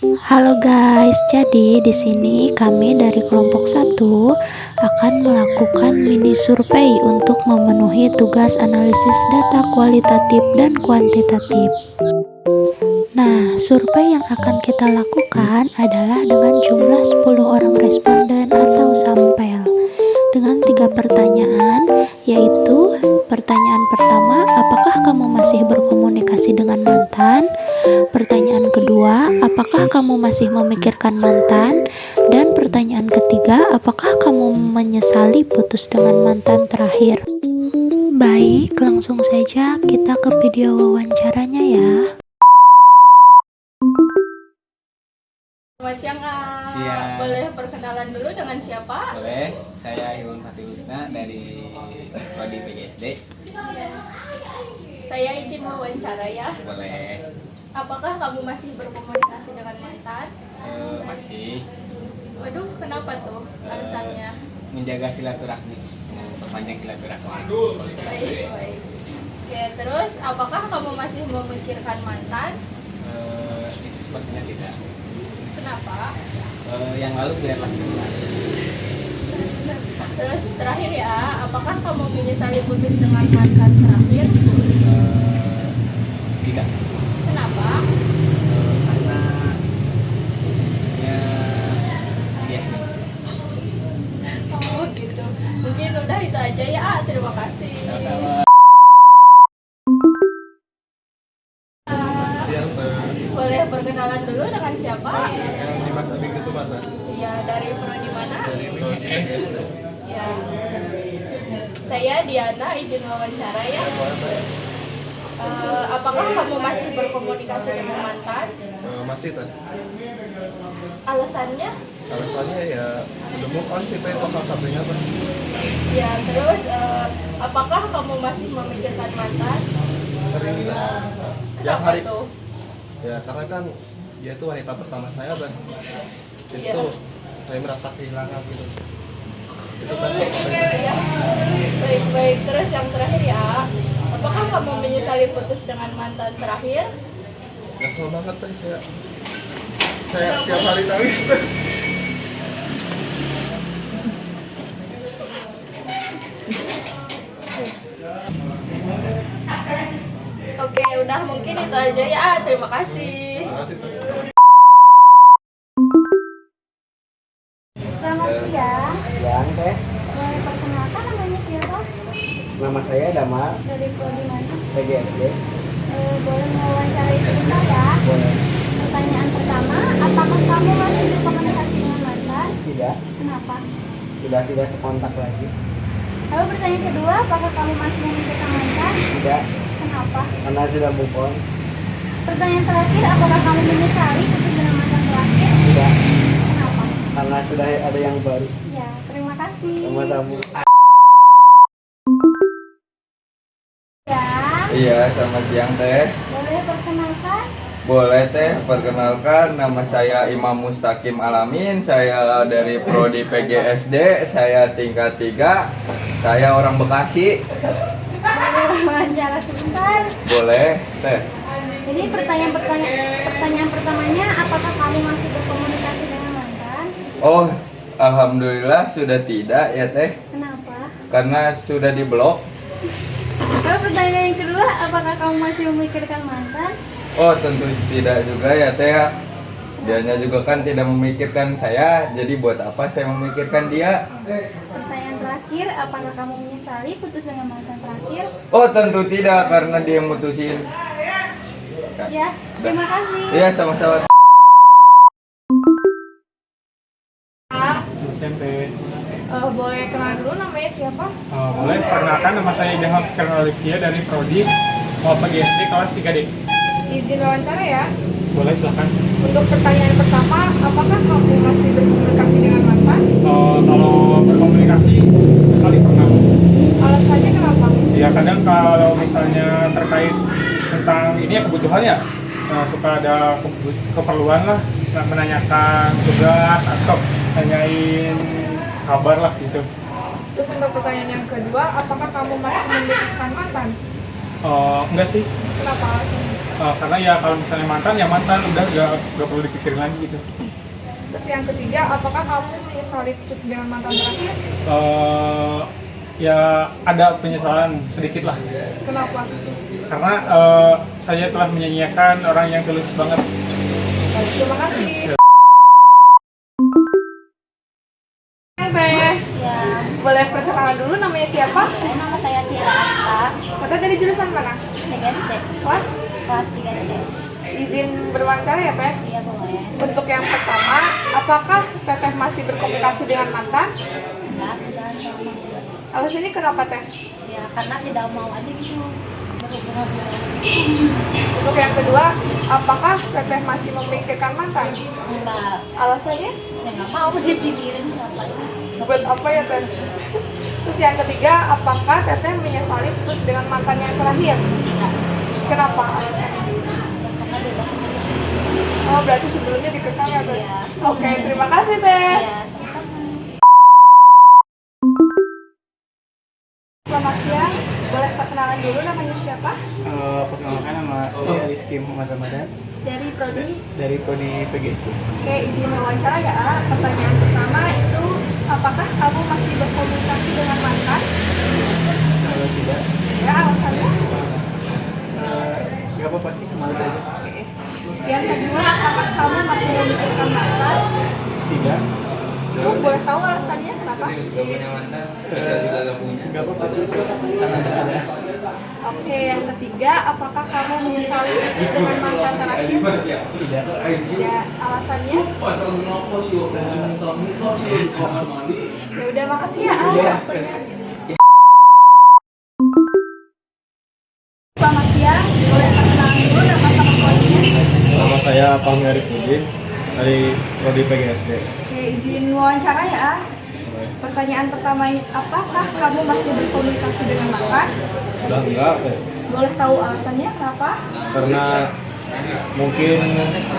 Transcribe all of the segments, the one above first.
Halo guys, jadi di sini kami dari kelompok 1 akan melakukan mini survei untuk memenuhi tugas analisis data kualitatif dan kuantitatif. Nah, survei yang akan kita lakukan adalah dengan jumlah 10 orang responden atau sampel dengan 3 pertanyaan, yaitu pertanyaan pertama, apakah kamu masih berkomunikasi dengan mantan? Pertanyaan kedua, apakah kamu masih memikirkan mantan? Dan pertanyaan ketiga, apakah kamu menyesali putus dengan mantan terakhir? Baik, langsung saja kita ke video wawancaranya ya. Selamat siang, Kak. Siang. Boleh perkenalan dulu dengan siapa? Boleh, saya Hilman Fatilusna dari Prodi PGSD. Saya izin wawancara ya. Boleh. Apakah kamu masih berkomunikasi dengan mantan? Masih Waduh, kenapa tuh alasannya? menjaga silaturahmi, memperpanjang silaturahmi. Baik. Oke, terus apakah kamu masih memikirkan mantan? Itu sepertinya tidak. Kenapa? Yang lalu biarlah berlalu. Terus terakhir ya, apakah kamu menyesali putus dengan mantan terakhir? Tidak. Kenapa? Karena putusnya biasa. Oh gitu. Mungkin udah itu aja ya. Terima kasih. Sama-sama. Siang, Boleh perkenalan dulu dengan siapa? yang Dimas Abi Kesumata Iya, dari prodi mana? dari Prodi PGSD. Ya. Saya Diana, izin wawancara ya. Apakah kamu masih berkomunikasi dengan mantan? Masih teh. Alasannya? Alasannya ya udah move on sih teh, itu salah satunya teh. Ya, terus apakah kamu masih memikirkan mantan? Sering lah. Tiap Kenapa hari. tuh? Ya karena kan dia itu wanita pertama saya teh. Iya. Itu saya merasa kehilangan gitu. Itu teh salah satunya. Ya. Baik. Terus yang terakhir ya. Apakah kamu menyesali putus dengan mantan terakhir? Nyesel banget teh saya. Saya tiap hari nangis teh. Oke, udah mungkin itu aja ya. Terima kasih. Terima kasih teh. Selamat siang. Siang teh, Boleh perkenalkan namanya siapa? nama saya Damar, Dari prodi mana? PGSD. Boleh mewawancarai sebentar ya. Boleh. Pertanyaan pertama, apakah kamu masih berkomunikasi dengan mantan? Tidak, Kenapa? sudah tidak sekontak lagi. Lalu pertanyaan kedua, apakah kamu masih memikirkan mantan? Tidak, Kenapa? karena sudah move on. Pertanyaan terakhir, apakah kamu menyesali putus dengan mantan terakhir? Tidak, Kenapa? karena sudah ada yang baru. Ya, terima kasih. Sama-sama. Ya, Iya, selamat siang teh. boleh perkenalkan? Boleh teh, perkenalkan nama saya Imam Mustaqim Alamin. Saya dari Prodi PGSD, saya tingkat 3. Saya orang Bekasi. Boleh wawancara sebentar. Boleh teh. Jadi pertanyaan pertamanya, apakah kamu masih berkomunikasi dengan mantan? Oh, alhamdulillah sudah tidak ya teh, Kenapa? karena sudah diblok. Lalu pertanyaan yang kedua, apakah kamu masih memikirkan mantan? Oh, tentu tidak juga ya teh. Dianya juga kan tidak memikirkan saya, jadi buat apa saya memikirkan dia? Pertanyaan terakhir, apakah kamu menyesali putus dengan mantan terakhir? Oh, tentu tidak karena dia mutusin. Ya, terima kasih. Iya, sama-sama. SMP. Boleh kenal dulu namanya siapa? Boleh perkenalkan, nama saya Ilham Fikar Olivia dari Prodi PGSD kelas 3D. Izin wawancara ya. Boleh silakan. Untuk pertanyaan pertama, apakah kamu masih berkomunikasi dengan mantan? Kalau berkomunikasi sesekali pernah. Alasannya kenapa? Ya kadang kalau misalnya terkait tentang ini ya kebutuhan ya, suka ada keperluan lah, menanyakan tugas atau nanyain kabar lah gitu. Terus untuk pertanyaan yang kedua, apakah kamu masih memikirkan mantan? Enggak sih. Kenapa alasannya? karena ya kalau misalnya mantan ya mantan, udah gak perlu dipikirin lagi gitu. Terus yang ketiga, apakah kamu menyesali putus dengan mantan terakhir? Ya ada penyesalan sedikit lah, Kenapa? karena saya telah menyanyiakan orang yang tulus banget. Terima kasih. Teh, Ya, boleh perkenalan dulu, namanya siapa? nama saya Tiara Asta, Teteh dari jurusan mana? PGSD, Kelas? kelas 3C. Izin berwawancara ya Teh? Iya boleh. Untuk yang pertama, apakah Teteh masih berkomunikasi dengan mantan? Enggak, udah lama udah. Alasannya kenapa Teh? Ya karena tidak mau aja gitu berhubungan. Untuk yang kedua, apakah Teteh masih memikirkan mantan? Enggak, Alasannya? ya nggak mau dipikirin ngapain. Buat apa ya Teh? Terus yang ketiga, apakah Teteh menyesali putus dengan mantan yang terakhir? Enggak, Kenapa alasannya? ya karena bebas aja. Oh, berarti sebelumnya dikekang ya Teh? Iya. Oke, terima kasih Teh. Iya, sama-sama. Selamat siang, boleh perkenalan dulu namanya siapa? Perkenalkan nama saya Rizky Muhammad Ramadan Dari Prodi. dari Prodi PGSD. Oke, izin wawancara ya. Pertanyaan pertama itu, apakah kamu masih berkomunikasi dengan mantan? Kalau tidak, Ya, alasannya? nggak apa-apa sih, kemarin saja. Oke. Yang kedua, apakah kamu masih memikirkan mantan? Tidak, Boleh tahu alasannya kenapa? Gak punya mantan, saya juga gak punya. nggak apa-apa sih, karena tidak ada. Oke, yang ketiga, apakah kamu menyesali putus dengan mantan terakhir? Tidak, Ya, alasannya? Ya udah, makasih ya. Waktunya. Selamat siang, boleh perkenalan dulu nama sama prodinya? nama saya Fahmi Arif Udin dari Prodi PGSD. Oke, izin wawancara ya. Pertanyaan pertama, apakah kamu masih berkomunikasi dengan mantan? Sudah enggak, Boleh tahu alasannya kenapa? karena mungkin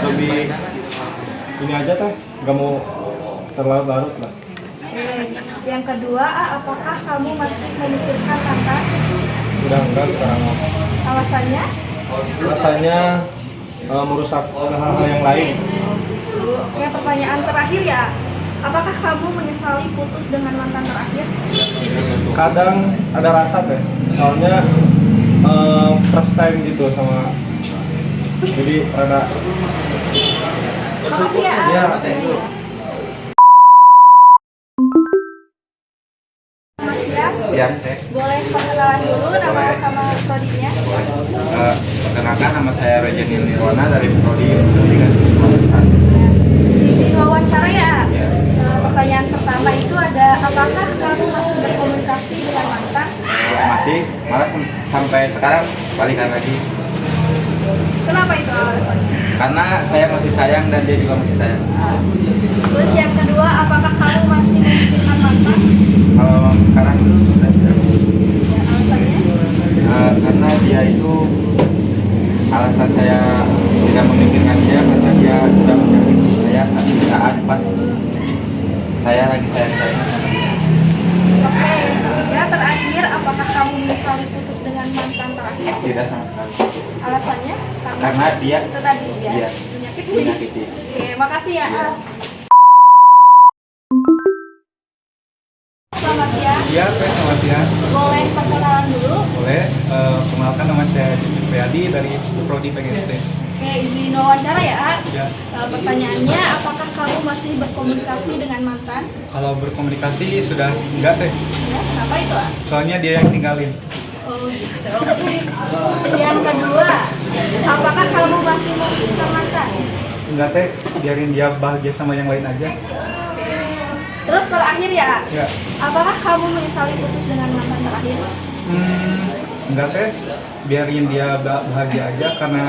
lebih ini aja teh, nggak mau terlarut-larut lah. Oke, yang kedua, apakah kamu masih memikirkan mantan? Sudah enggak sekarang. Alasannya? Rasanya merusak ke hal-hal yang lain. Oke, pertanyaan terakhir ya. Apakah kamu menyesali putus dengan mantan terakhir? Kadang ada rasa teh, soalnya first time gitu sama, jadi rada Makasih ya. Iya. Selamat siang. Siang teh. Boleh perkenalan dulu nama sama prodinya? Perkenalkan nama saya Rejenil Nirwana dari Prodi Pendidikan. Izin wawancara ya. Pertanyaan pertama itu ada, apakah kamu masih berkomunikasi dengan mantan? Masih, malah sampai sekarang balikan lagi. Kenapa itu alasannya? Karena saya masih sayang dan dia juga masih sayang. Terus yang kedua, apakah kamu masih memikirkan mantan? Kalau sekarang sudah tidak. Ya, alasannya? Karena dia itu alasan saya tidak memikirkan dia karena dia sudah menyakiti saya saat pas saya lagi sayang-sayang. Oke, ya terakhir, apakah kamu menyesali putus dengan mantan terakhir? Tidak sama sekali. Alasannya? Karena dia itu tadi ya, Iya. menyakiti. menyakiti. Oke, makasih ya. Selamat siang. Iya, selamat siang. Boleh perkenalan dulu? Boleh, perkenalkan nama saya Jimmy Priadi dari Prodi PGSD. Oke, izin wawancara ya. Ya, Pertanyaannya, apakah kamu masih berkomunikasi dengan mantan? kalau berkomunikasi sudah enggak teh, Ya, kenapa itu? soalnya dia yang ninggalin. Oh gitu. Yang kedua, apakah kamu masih memikirkan mantan? Enggak teh, biarin dia bahagia sama yang lain aja. Terus terakhir ya, Ya, apakah kamu menyesali putus dengan mantan terakhir? enggak teh, biarin dia bahagia aja karena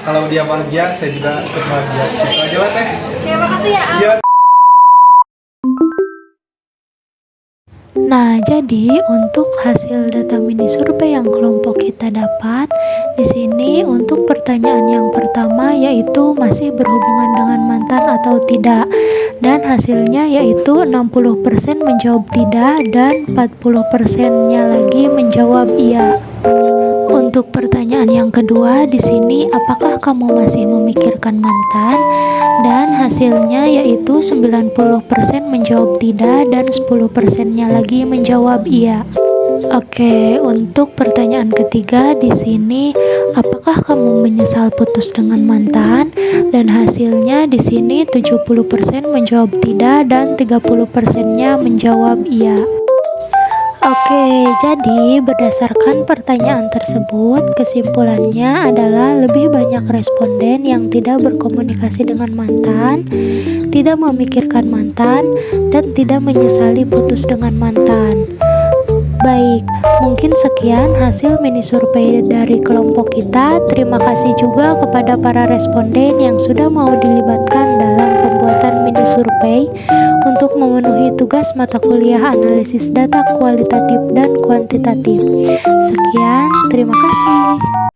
kalau dia bahagia, saya juga ikut bahagia. Itu aja lah teh. Oke, makasih ya. Iya. Nah, jadi untuk hasil data mini survei yang kelompok kita dapat di sini untuk pertanyaan yang pertama yaitu masih berhubungan dengan mantan atau tidak. Dan hasilnya yaitu 60% menjawab tidak dan 40%-nya lagi menjawab iya. Untuk Untuk pertanyaan yang kedua di sini, apakah kamu masih memikirkan mantan? Dan hasilnya yaitu 90% menjawab tidak dan 10%-nya lagi menjawab iya. Oke, untuk pertanyaan ketiga di sini, apakah kamu menyesal putus dengan mantan? Dan hasilnya di sini 70% menjawab tidak dan 30%-nya menjawab iya. Oke, jadi berdasarkan pertanyaan tersebut, kesimpulannya adalah lebih banyak responden yang tidak berkomunikasi dengan mantan, tidak memikirkan mantan, dan tidak menyesali putus dengan mantan. Baik, mungkin sekian hasil mini survei dari kelompok kita. Terima kasih juga kepada para responden yang sudah mau dilibatkan dalam pembuatan mini survei untuk memenuhi tugas mata kuliah analisis data kualitatif dan kuantitatif. Sekian, terima kasih.